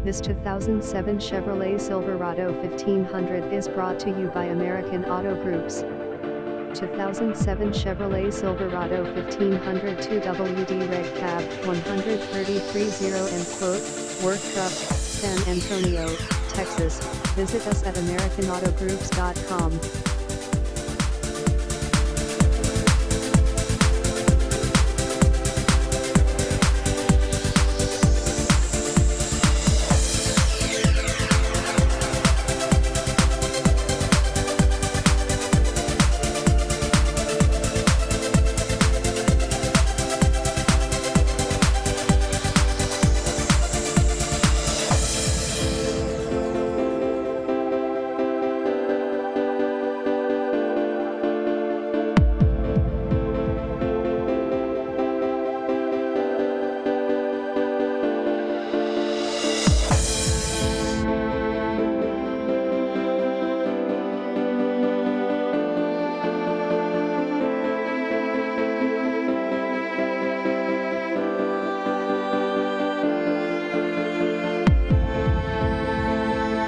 This 2007 Chevrolet Silverado 1500 is brought to you by American Auto Groups. 2007 Chevrolet Silverado 1500 2WD Reg Cab 133.0 quote, Work Truck, San Antonio, Texas. Visit us at AmericanAutoGroups.com.